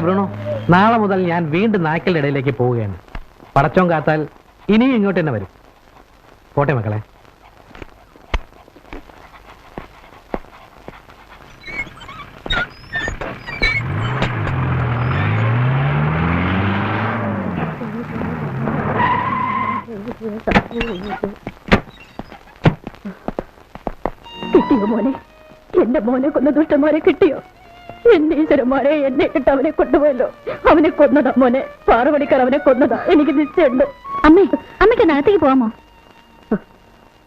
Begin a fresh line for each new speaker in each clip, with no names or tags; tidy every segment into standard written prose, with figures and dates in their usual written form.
Hi Bruno. നാളെ മുതൽ ഞാൻ വീണ്ടും നായ്ക്കളുടെ ഇടയിലേക്ക് പോവുകയാണ്. പടച്ചോൻ കാത്താൽ ഇനിയും ഇങ്ങോട്ട് തന്നെ വരും. പോട്ടെ മക്കളെ.
കിട്ടിയോ മോനെ? എന്റെ മോനെ കൊന്ന ദുഷ്ടന്മാരെ കിട്ടിയോ? എന്റെ ഈശ്വരന്മാരെ, എന്നെ കിട്ട അവനെ കൊണ്ടുപോയല്ലോ. അവനെ കൊന്നതാ മോനെ. 6 മണിക്കാർ അവനെ കൊന്നതാ. എനിക്ക് നിശ്ചയുണ്ട്. അമ്മേ, അമ്മയ്ക്ക് നാളത്തേക്ക് പോവാമോ?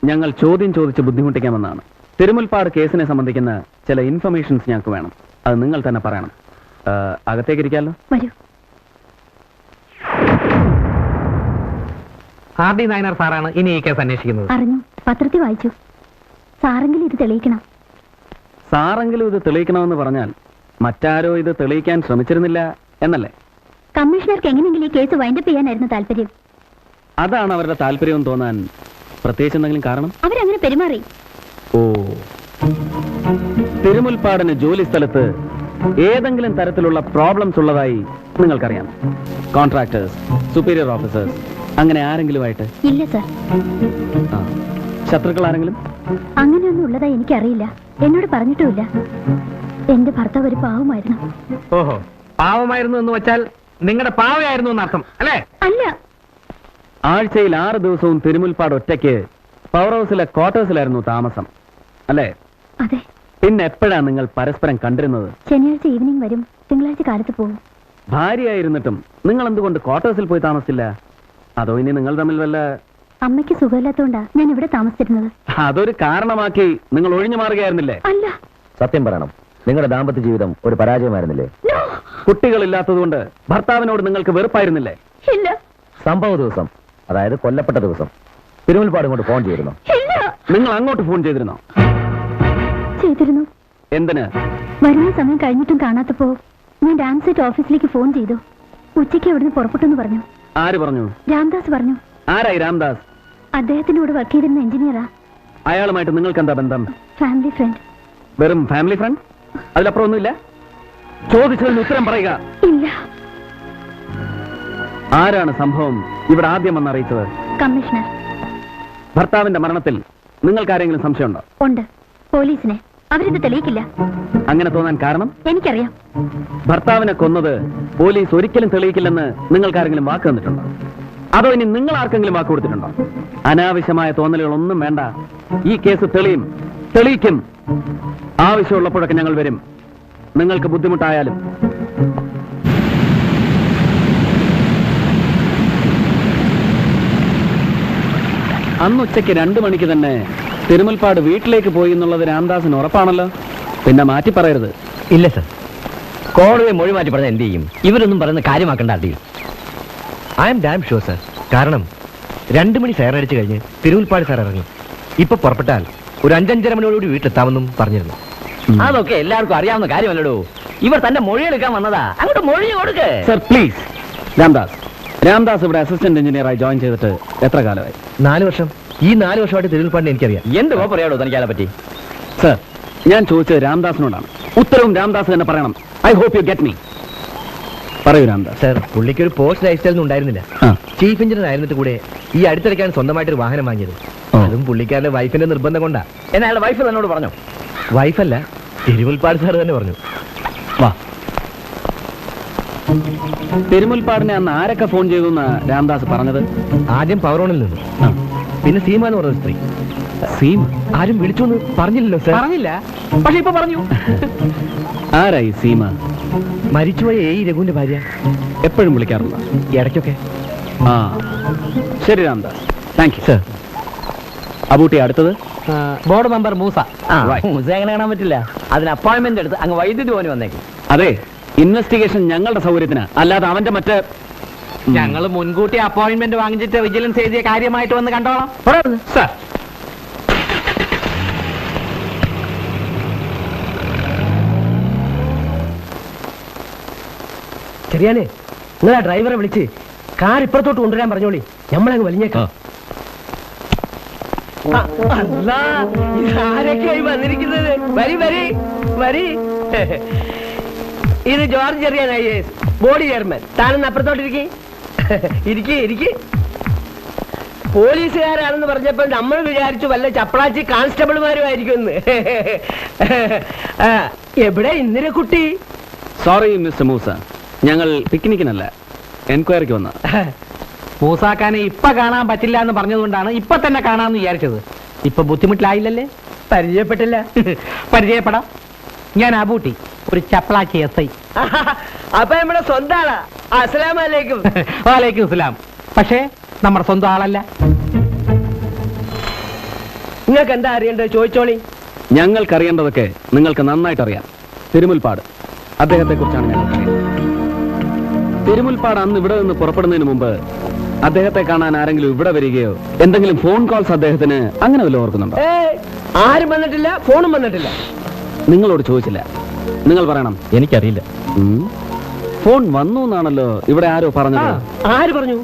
ഞങ്ങൾ ചോദ്യം ചോദിച്ച് ബുദ്ധിമുട്ടിക്കാമെന്നാണ്. തിരുമുൽപ്പാട് കേസിനെ സംബന്ധിക്കുന്ന ചില ഇൻഫർമേഷൻസ് ഞങ്ങൾക്ക് വേണം. അത് നിങ്ങൾ തന്നെ പറയണം. അകത്തേക്ക് ഇരിക്കാമല്ലോ?
വരൂ.
ആർ ഡി നായനാർ സാറാണ് ഇനി ഈ കേസ് അന്വേഷിക്കുന്നത്.
അറിഞ്ഞു, പത്രത്തിൽ വായിച്ചു. സാറെങ്കിലും ഇത് തെളിയിക്കണം.
സാറെങ്കിലും ഇത് തെളിയിക്കണമെന്ന് പറഞ്ഞാൽ മറ്റാരോ ഇത് തെളിയിക്കാൻ ശ്രമിച്ചിരുന്നില്ല എന്നല്ലേ?
കമ്മീഷണർക്ക് എങ്ങനെയെങ്കിലും ഈ കേസ് വൈൻഡപ്പ് ചെയ്യാനായിരുന്നു താല്പര്യം.
അതാണ് അവരുടെ താല്പര്യം തോന്നാൻ പ്രത്യേകിച്ച് എന്തെങ്കിലും കാരണം?
അവരങ്ങനെ പെരുമാറി.
ഓ, തിരുമുൽപ്പാടിന് ജോലി സ്ഥലത്ത് ഏതെങ്കിലും തരത്തിലുള്ള പ്രോബ്ലംസ് ഉള്ളതായി നിങ്ങൾക്കറിയാം? കോൺട്രാക്ടേഴ്സ്, സുപ്പീരിയർ ഓഫീസേഴ്സ്, അങ്ങനെ ആരെങ്കിലുമായിട്ട്?
ഇല്ല സർ.
ശത്രുക്കൾ ആരെങ്കിലും?
അങ്ങനെയൊന്നും ഉള്ളതായി എനിക്കറിയില്ല. എന്നോട് പറഞ്ഞിട്ടുമില്ല. എന്റെ ഭർത്താവ് ഒരു പാവമായിരുന്നു.
ഓഹോ, പാവമായിരുന്നു എന്ന് വെച്ചാൽ നിങ്ങളുടെ പാവയായിരുന്നു എന്നർത്ഥം അല്ലേ?
അല്ല.
ആഴ്ചയിൽ 6 ദിവസവും തിരുമുൽപ്പാട് ഒറ്റയ്ക്ക് പവർ ഹൗസിലെ ക്വാർട്ടേഴ്സിലായിരുന്നു താമസം അല്ലേ?
അതെ.
പിന്നെ എപ്പോഴാ നിങ്ങൾ പരസ്പരം കണ്ടിരുന്നത്?
ശനിയാഴ്ച ഈവനിങ് വരും, തിങ്കളാഴ്ച കാലത്ത് പോകും.
ഭാര്യയായിരുന്നിട്ടും നിങ്ങൾ എന്തുകൊണ്ട് ക്വാർട്ടേഴ്സിൽ പോയി താമസിച്ചില്ല? അതോ ഇനി നിങ്ങൾ തമ്മിൽ വല്ല...
അമ്മയ്ക്ക് സുഖമില്ലാത്തോണ്ടാ ഞാൻ ഇവിടെ താമസിച്ചിരുന്നത്.
അതൊരു കാരണമാക്കി നിങ്ങൾ ഒഴിഞ്ഞു മാറുകയായിരുന്നില്ലേ?
അല്ല.
സത്യം പറയണം, നിങ്ങളുടെ ദാമ്പത്യ ജീവിതം ഒരു പരാജയമായിരുന്നില്ലേ?
കുട്ടികളില്ലാത്തതുകൊണ്ട് ഭർത്താവിനോട് നിങ്ങൾക്ക് വെറുപ്പായിരുന്നില്ലേ?
ഇല്ല.
സംഭവ ദിവസം, അതായത് കൊല്ലപ്പെട്ട ദിവസം, തിരുമുൽപ്പാട് ഇങ്ങോട്ട് ഫോൺ ചെയ്തിരുന്നു?
ഇല്ല.
നിങ്ങൾ അങ്ങോട്ട് ഫോൺ ചെയ്തിരുന്നോ?
ചെയ്തിരുന്നു.
എന്തിന്?
വരുന്ന സമയം കഴിഞ്ഞിട്ടും കാണാത്തപ്പോ ഞാൻ ഡാൻസെറ്റ് ഓഫീസിലേക്ക് ഫോൺ ചെയ്തു. ഉച്ചയ്ക്ക് അവിടുന്ന് പുറപ്പെട്ടെന്ന് പറഞ്ഞു.
ആര് പറഞ്ഞു?
രാംദാസ് പറഞ്ഞു.
ആരായി രാംദാസ്?
അദ്ദേഹത്തിനോട് വർക്ക് ചെയ്തിരുന്ന എഞ്ചിനീയറാ.
അയാളുമായിട്ട് നിങ്ങൾക്ക് എന്താ ബന്ധം?
Family friend.
വെറും ഫാമിലി ഫ്രണ്ട്? അതിലപ്പുറം ഒന്നുമില്ല? ചോദിച്ചതിന് ഉത്തരം പറയുക.
ഇല്ല.
ആരാണ് സംഭവം ഇവിടെ ആദ്യം വന്ന് അറിയിച്ചത്?
കമ്മീഷണർ.
ഭർത്താവിന്റെ മരണത്തിൽ നിങ്ങൾക്ക് ആരെങ്കിലും സംശയമുണ്ടോ?
ഉണ്ട്, പോലീസിനെ. അവരിത് തെളിയിക്കില്ല.
അങ്ങനെ തോന്നാൻ കാരണം?
എനിക്കറിയാം.
ഭർത്താവിനെ കൊന്നത് പോലീസ് ഒരിക്കലും തെളിയിക്കില്ലെന്ന് നിങ്ങൾക്ക് ആരെങ്കിലും വാക്ക് തന്നിട്ടുണ്ടോ? അതോ ഇനി നിങ്ങൾ ആർക്കെങ്കിലും വാക്ക് കൊടുത്തിട്ടുണ്ടോ? അനാവശ്യമായ തോന്നലുകളൊന്നും വേണ്ട. ഈ കേസ് തെളിയിക്കും. ആവശ്യമുള്ളപ്പോഴൊക്കെ ഞങ്ങൾ വരും. നിങ്ങൾക്ക് ബുദ്ധിമുട്ടായാലും. അന്ന് ഉച്ചയ്ക്ക് 2 മണിക്ക് തന്നെ തിരുമുൽപ്പാട് വീട്ടിലേക്ക് പോയി എന്നുള്ളത് രാംദാസിന് ഉറപ്പാണല്ലോ. പിന്നെ മാറ്റി പറയരുത്.
ഇല്ല സർ, കോടതിയെ മൊഴി മാറ്റി പറഞ്ഞാൽ എന്ത് ചെയ്യും? ഇവരൊന്നും പറയുന്ന കാര്യമാക്കണ്ട. അറിയും. I M dam sure sir. കാരണം 2 മണി സൈറൻ അടിച്ചു കഴിഞ്ഞ് തിരുമുൽപ്പാട് സാർ ഇറങ്ങി. ഇപ്പൊ പുറപ്പെട്ടാൽ ഒരു 5-5:30 മണിയോടുകൂടി വീട്ടിലെത്താമെന്നും പറഞ്ഞിരുന്നു. അതൊക്കെ എല്ലാവർക്കും അറിയാവുന്ന കാര്യമല്ലടോ. ഇവർ തന്റെ മൊഴിയെടുക്കാൻ വന്നതാ. അങ്ങോട്ട് മൊഴി കൊടുക്ക്
സർ, പ്ലീസ്. രാംദാസ് ഇവിടെ അസിസ്റ്റന്റ് എഞ്ചിനീയറായി ജോയിൻ ചെയ്തിട്ട് എത്ര കാലമായി?
4 വർഷം. ഈ 4 വർഷമായിട്ട് തിരുമുൽപ്പാടിനെ എനിക്കറിയാം. എന്തുവാ പറയാടോ തനിക്കാലെ പറ്റി?
സർ, ഞാൻ ചോദിച്ചത് രാംദാസിനോടാണ്. ഉത്തരവും രാംദാസ് തന്നെ പറയണം. I hope you get me. പറയൂ രാംദാസ്.
സർ, പുള്ളിക്ക് ഒരു പോസ്റ്റ് ലൈഫ് സ്റ്റൈൽ ഉണ്ടായിരുന്നില്ല. ചീഫ് എഞ്ചിനീയർ ആയിരുന്നിട്ട് കൂടെ ഈ അടുത്തിടയ്ക്കാണ് സ്വന്തമായിട്ടൊരു വാഹനം വാങ്ങിയത്. അതും പുള്ളിക്കാരുടെ വൈഫിന്റെ നിർബന്ധം കൊണ്ടാ.
എന്നാ അയാളുടെ വൈഫ് തന്നോട് പറഞ്ഞോ?
വൈഫല്ല, തിരുമുൽപ്പാട് സാർ തന്നെ പറഞ്ഞു.
വാ. തിരുമുൽപ്പാടിനെ അന്ന് ആരൊക്കെ ഫോൺ ചെയ്തു എന്നാ രാംദാസ് പറഞ്ഞത്?
ആദ്യം പവറോണിൽ നിന്ന്, പിന്നെ സീമ എന്ന് പറഞ്ഞ സ്ത്രീ.
സീമ?
ആരും വിളിച്ചോന്ന് പറഞ്ഞില്ലല്ലോ സർ.
പറഞ്ഞില്ല, പക്ഷെ ഇപ്പൊ പറഞ്ഞു.
ആരായി സീമ?
മരിച്ചുപോയ രഘുവിന്റെ ഭാര്യ.
എപ്പോഴും വിളിക്കാറുണ്ടോ?
ഇടയ്ക്കൊക്കെ.
ആ, ശരി Ramdas, thank you.
Sir,
Abootty, അടുത്തത്
ബോർഡ് മെമ്പർ മൂസ.
മൂസ എങ്ങനെ കാണാൻ പറ്റില്ല? അതിന് അപ്പോയിന്റ്മെന്റ് എടുത്ത് അങ്ങ് വൈദ്യുതി പോകാൻ വന്നേക്കും.
അതെ, ഇൻവെസ്റ്റിഗേഷൻ ഞങ്ങളുടെ സൗകര്യത്തിന്, അല്ലാതെ അവന്റെ മറ്റേ...
ഞങ്ങൾ മുൻകൂട്ടി അപ്പോയിന്റ്മെന്റ് വാങ്ങിച്ചിട്ട് വിജിലൻസ് എഴുതിയ കാര്യമായിട്ട് വന്ന് കണ്ടോളാം സർ.
ശരിയാനേ, നിങ്ങൾ ആ ഡ്രൈവറെ വിളിച്ച് കാർ ഇപ്പുറത്തോട്ട് കൊണ്ടുവരാൻ പറഞ്ഞോളി. നമ്മളങ്ങ് വലിഞ്ഞേക്കാം. ആരൊക്കെയായി വന്നിരിക്കുന്നത്? വരി വരി വരി. ഇത് George Cherian IAS.
Body chairman. താനൊന്ന് അപ്പുറത്തോട്ടിരിക്കേ. ഇരിക്കേ. പോലീസുകാരാണെന്ന് പറഞ്ഞപ്പോൾ നമ്മൾ വിചാരിച്ചു വല്ല ചപ്പളാച്ചി കോൺസ്റ്റബിൾമാരുമായിരിക്കും. എവിടെ ഇന്ദിരക്കുട്ടി?
സോറി മിസ്റ്റർ മൂസ, ഞങ്ങൾ പിക്നിക്കിനല്ല എൻക്വയറിക്ക് വന്ന.
മൂസാക്കാനെ ഇപ്പൊ കാണാൻ പറ്റില്ല എന്ന് പറഞ്ഞതുകൊണ്ടാണ് ഇപ്പൊ തന്നെ കാണാമെന്ന് വിചാരിച്ചത്. ഇപ്പൊ ബുദ്ധിമുട്ടിലായില്ലല്ലേ?
പരിചയപ്പെട്ടില്ല.
പരിചയപ്പെടാം. ഞാൻ അബൂട്ടി, ഒരു ചപ്പളാച്ചി SI.
അപ്പൊ നമ്മുടെ സ്വന്തം ആളാ. അസ്സലാമലൈക്കും.
വാലേക്കും അസ്സലാം. പക്ഷേ നമ്മുടെ സ്വന്തം ആളല്ല.
നിങ്ങൾക്ക് എന്താ അറിയണ്ടത്? ചോദിച്ചോളി.
ഞങ്ങൾക്കറിയേണ്ടതൊക്കെ നിങ്ങൾക്ക് നന്നായിട്ട് അറിയാം. തിരുമുൽപ്പാട് അദ്ദേഹത്തെ കുറിച്ചാണ് ഞങ്ങൾക്കറിയാം. തിരുമുൽപ്പാട് അന്ന് ഇവിടെ നിന്ന് പുറപ്പെടുന്നതിന് മുമ്പ് അദ്ദേഹത്തെ കാണാൻ ആരെങ്കിലും ഇവിടെ വരികയോ എന്തെങ്കിലും ഫോൺ കോൾസ് അദ്ദേഹത്തിന് അങ്ങനെ വല്ല ഓർക്കുന്നുണ്ടോ?
ആരും വന്നിട്ടില്ല, ഫോണും വന്നിട്ടില്ല.
നിങ്ങളോട് ചോദിച്ചില്ല, നിങ്ങൾ പറയണം.
എനിക്കറിയില്ല.
ഫോൺ വന്നു എന്നാണല്ലോ ഇവിടെ ആരോ പറഞ്ഞത്.
ആര് പറഞ്ഞു?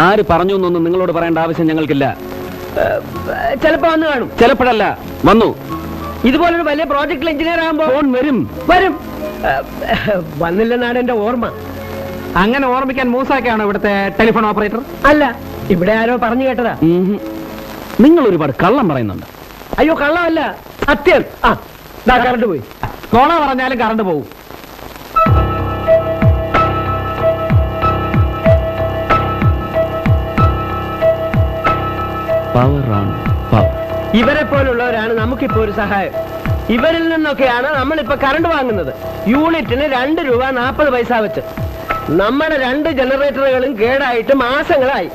ആര് പറഞ്ഞു എന്നൊന്നും നിങ്ങളോട് പറയേണ്ട ആവശ്യം ഞങ്ങൾക്കില്ല.
ചിലപ്പോ വന്നു കാണും.
ചിലപ്പോഴല്ല, വന്നു.
ഇതുപോലൊരു വലിയ പ്രോജക്ട് എഞ്ചിനീയർ ആകുമ്പോ
ഫോൺ വരും.
വന്നില്ലെന്നാണ് എന്റെ ഓർമ്മ.
അങ്ങനെ ഓർമ്മിക്കാൻ മൂസാക്കാണോ ഇവിടുത്തെ ടെലിഫോൺ ഓപ്പറേറ്റർ?
അല്ല, ഇവിടെ ആരോ പറഞ്ഞു കേട്ടതാ.
നിങ്ങൾ ഒരുപാട് കള്ളം പറയുന്നുണ്ട്.
അയ്യോ, കള്ളമല്ല, സത്യം. കറണ്ട് പോയി.
കോണ പറഞ്ഞാലും കറണ്ട് പോകും.
ഇവരെ പോലുള്ളവരാണ് നമുക്കിപ്പോ ഒരു സഹായം. ഇവരിൽ നിന്നൊക്കെയാണ് നമ്മളിപ്പോ കറണ്ട് വാങ്ങുന്നത്. യൂണിറ്റിന് 2 രൂപ 40 പൈസ വെച്ച്. നമ്മുടെ 2 ജനറേറ്ററുകളും കേടായിട്ട് മാസങ്ങളായി.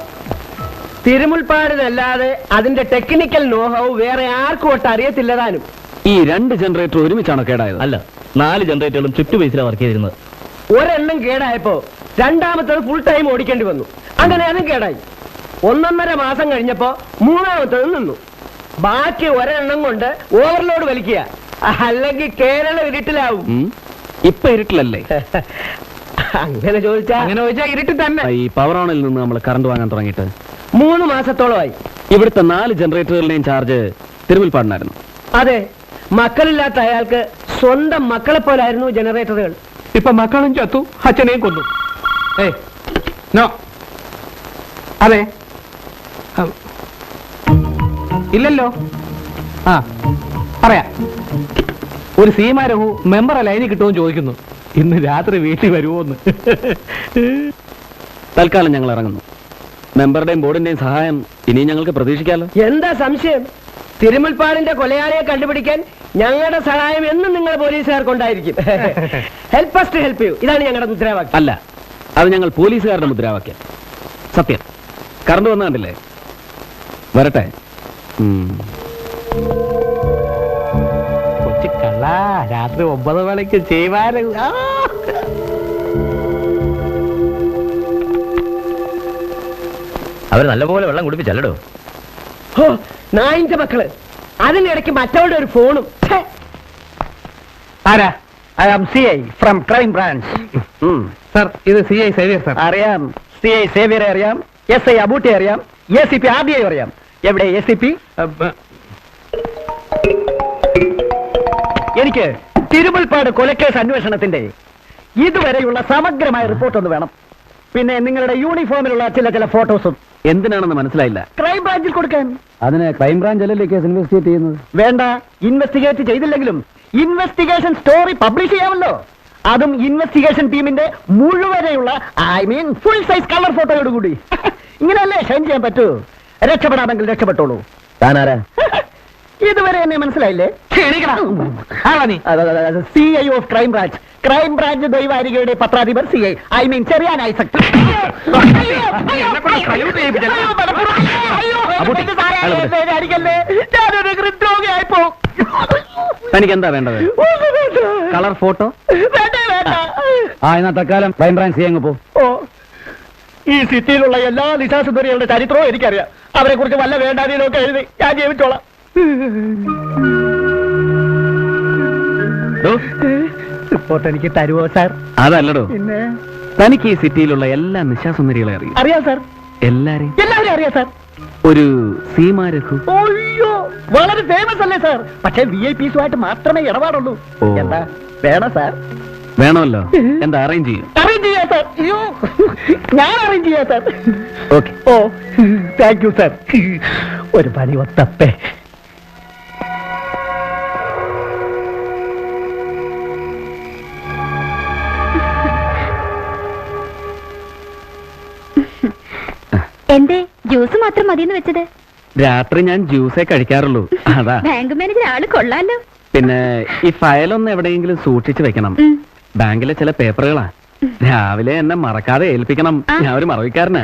തിരുമുൽപ്പാടിനല്ലാതെ അതിന്റെ ടെക്നിക്കൽ നോഹൗ വേറെ ആർക്കും ഒട്ട് അറിയത്തില്ലതാനും.
ഈ 2 ജനറേറ്റർ ഒരുമിച്ചാണോ കേടായത്?
അല്ല, 4 ജനറേറ്ററുകളും ചുറ്റു ബേസിലാണ് വർക്ക് ചെയ്തിരുന്നത്.
ഒരെണ്ണം കേടായപ്പോ രണ്ടാമത്തത് ഫുൾ ടൈം ഓടിക്കേണ്ടി വന്നു. അങ്ങനെ അതും കേടായി. 1.5 മാസം കഴിഞ്ഞപ്പോ മൂന്നാമത്തത് നിന്നു. ബാക്കി ഒരെണ്ണം കൊണ്ട് ഓവർലോഡ് വലിക്കുക, അല്ലെങ്കിൽ കേരള ഇരുട്ടിലാവും.
ഇപ്പൊ ഇരുട്ടിലല്ലേ?
അങ്ങനെ ചോദിച്ചാ
ഇരുട്ടിൽ തന്നെ.
ഈ പവർ ഓണിൽ നിന്ന് നമ്മൾ കറണ്ട് വാങ്ങാൻ തുടങ്ങിയിട്ട്
3 മാസത്തോളമായി.
ഇവിടുത്തെ 4 ജനറേറ്ററുകളുടെയും ചാർജ് തിരുമുൽപ്പാടിനായിരുന്നു.
അതെ, മക്കളില്ലാത്ത അയാൾക്ക് സ്വന്തം മക്കളെ പോലായിരുന്നു ജനറേറ്ററുകൾ.
ഇപ്പൊ മക്കളും ചത്തു, അച്ഛനെയും കൊന്നു. നോ, അതെ, ഇല്ലല്ലോ. പറയാം. ഒരു സീമാരഹു മെമ്പറെ ലൈനിൽ കിട്ടുമെന്ന് ചോദിക്കുന്നു. ഇന്ന് രാത്രി വീട്ടിൽ വരുമോന്ന്.
തൽക്കാലം ഞങ്ങൾ ഇറങ്ങുന്നു. മെമ്പറുടെയും ബോർഡിന്റെയും സഹായം ഇനി ഞങ്ങൾക്ക് പ്രതീക്ഷിക്കാലോ.
എന്താ സംശയം? തിരുമുൽപ്പാടിന്റെ കൊലയാളിയെ കണ്ടുപിടിക്കാൻ ഞങ്ങളുടെ സഹായം എന്നും നിങ്ങൾ പോലീസുകാർക്കുണ്ടായിരിക്കും. Help us to help you, ഇതാണ് ഞങ്ങളുടെ മുദ്രാവാക്യം.
അല്ല, അത് ഞങ്ങൾ പോലീസുകാരുടെ മുദ്രാവാക്യം. സത്യം. കറണ്ട് വന്ന കണ്ടില്ലേ? വരട്ടെ.
കൊച്ചു കള്ള, രാത്രി 9 മണിക്ക് ചെയ്യുവാൻ.
അവർ നല്ലപോലെ വെള്ളം കുടിപ്പിച്ചല്ലോ.
നായിന്റെ മക്കള്. അതിനിടയ്ക്ക് മറ്റവരുടെ ഒരു ഫോണും.
ആരാ?
I am CI from Crime Branch.
Sir, ഇത് CI സേവിയർ സർ.
അറിയാം, CI സേവിയറെ അറിയാം, SI അബൂട്ടി അറിയാം, ACP RDI അറിയാം. എവിടെ ACP? എനിക്ക് തിരുമുൽപ്പാട് കൊലക്കേസ് അന്വേഷണത്തിന്റെ ഇതുവരെയുള്ള സമഗ്രമായ റിപ്പോർട്ട് ഒന്ന് വേണം. പിന്നെ നിങ്ങളുടെ യൂണിഫോമിലുള്ള ചില ഫോട്ടോസും.
എന്തിനാണെന്ന് മനസ്സിലായില്ല.
ക്രൈം ബ്രാഞ്ചിൽ കൊടുക്കാൻ.
അതിന് ക്രൈം ബ്രാഞ്ച് അല്ലല്ലേ കേസ് ഇൻവെസ്റ്റിഗേറ്റ് ചെയ്യുന്നത്?
വേണ്ട, ഇൻവെസ്റ്റിഗേറ്റ് ചെയ്തില്ലെങ്കിലും ഇൻവെസ്റ്റിഗേഷൻ സ്റ്റോറി പബ്ലിഷ് ചെയ്യാമല്ലോ. അതും ഇൻവെസ്റ്റിഗേഷൻ ടീമിന്റെ മുഴുവനെയുള്ള ഫുൾ സൈസ് കളർ ഫോട്ടോയോട് കൂടി. ഇങ്ങനെയല്ലേ ഷൈൻ ചെയ്യാൻ പറ്റൂ. രക്ഷപ്പെടാമെങ്കിൽ രക്ഷപ്പെട്ടോളൂ.
താനാരാ?
ഇതുവരെ എന്നെ മനസ്സിലായില്ലേ? CI of crime branch. Crime branch ദൈവാരികയുടെ പത്രാധിപർ CI, ചെറിയാൻ ഐസക്. ഞാനൊരു ഹൃദ്രോഗിയായിപ്പോ.
തനിക്ക് എന്താ വേണ്ടത്? Colour photo? എന്നാ തൽക്കാലം ക്രൈം ബ്രാഞ്ച് CI അങ്ങ് പോ.
ഈ സിറ്റിയിലുള്ള എല്ലാ നിശാസുന്ദരികളുടെ ചരിത്രവും എനിക്കറിയാം. അവരെ കുറിച്ച് വല്ല വേണ്ടാതിലൊക്കെ എഴുതി ഞാൻ ജീവിച്ചോളാം. റിപ്പോർട്ട് എനിക്ക് തരുമോ സാർ?
അതല്ലടോ,
പിന്നെ
തനിക്ക് ഈ സിറ്റിയിലുള്ള എല്ലാ നിശാസുന്ദരികളെ അറിയാം?
അറിയാം സാർ.
എല്ലാവരെയും
അറിയാം സാർ.
ഒരു സീമാരഘു.
അയ്യോ, വളരെ ഫേമസ് അല്ലേ സാർ? പക്ഷേ VIPസുമായിട്ട് മാത്രമേ ഇടപാടുള്ളൂ.
ഓ.
എന്താ വേണം സാർ?
വേണമല്ലോ എന്താ അറേഞ്ച് ചെയ്യും?
അറേഞ്ച് ചെയ്യാം സാർ. അയ്യോ, ഞാൻ അറേഞ്ച് ചെയ്യാം sir.
Okay.
Oh thank you sir. ഒരു പനി ഒത്തപ്പേ.
എന്തേ ജ്യൂസ് മാത്രം മതിയെന്ന് വെച്ചത്?
രാത്രി ഞാൻ ജ്യൂസേ കഴിക്കാറുള്ളൂ, അതാ.
ബാങ്ക് മാനേജർ ആള് കൊള്ളാലോ.
പിന്നെ ഈ ഫയലൊന്ന് എവിടെയെങ്കിലും സൂക്ഷിച്ചു വെക്കണം. ബാങ്കിലെ ചില പേപ്പറുകളാ. രാവിലെ എന്നെ മറക്കാതെ ഏൽപ്പിക്കണം. ഞാൻ ഒരു മറവിക്കാരനാ.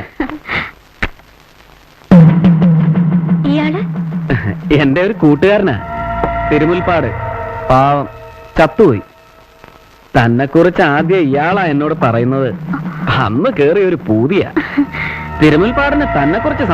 ഇയാള്
എന്റെ ഒരു കൂട്ടുകാരനാ, തിരുമുൽപ്പാട്. പാവം, ചത്തുപോയി. തന്നെ കുറിച്ച് ആദ്യം ഇയാളാ എന്നോട് പറയുന്നത്. അന്ന് കേറിയ ഒരു പൂതിയാ. തിരുമുൽപ്പാടിന് തന്നെ കുറിച്ച്